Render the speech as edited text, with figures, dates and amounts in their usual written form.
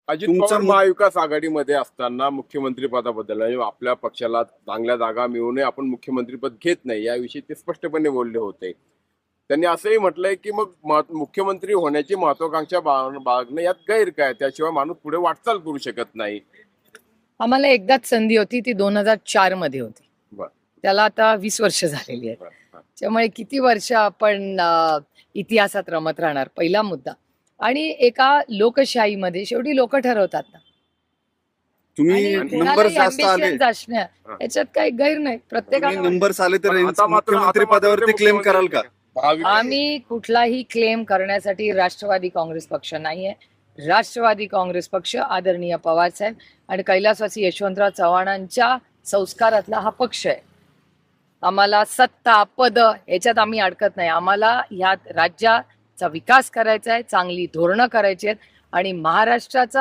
अजित तुमचा पवार मु- महाविकास आघाडीमध्ये असताना मुख्यमंत्री पदाबद्दल आणि आपल्या पक्षाला चांगल्या जागा मिळूनही आपण मुख्यमंत्रीपद घेत नाही याविषयी ते स्पष्टपणे बोलले होते. त्यांनी असंही म्हटलंय की मग मुख्यमंत्री होण्याची महत्वाकांक्षा बाळगणं यात गैर काय, त्याशिवाय माणूस पुढे वाटचाल करू शकत नाही. आम्हाला एकदाच संधी होती, ती 2004 मध्ये होती. बर त्याला आता 20 वर्ष झालेली आहेत. बर बर. त्यामुळे किती वर्ष आपण इतिहासात रमत राहणार, पहिला मुद्दा. आणि एका लोकशाहीमध्ये शेवटी लोक ठरवतात ना. तुम्ही आणि नंबर कोणालाही जास्त आले, ambitions असण्या याच्यात काही गैर नाही. तुम्ही प्रत्येकाला नंबर्स आले तर पण आता मात्र मुख्यमंत्री पदावरती क्लेम कराल का? आम्ही कुठलाही क्लेम करण्यासाठी राष्ट्रवादी काँग्रेस पक्ष नाहीये. राष्ट्रवादी काँग्रेस पक्ष आदरणीय पवारसाहेब आणि कैलासवासी यशवंतराव चव्हाणांच्या संस्कारातला हा पक्ष आहे. आम्हाला सत्ता पद याच्यात आम्ही अडकत नाही. आम्हाला ह्या राज्याचा विकास करायचा आहे, चांगली धोरणं करायची आहेत आणि महाराष्ट्राचा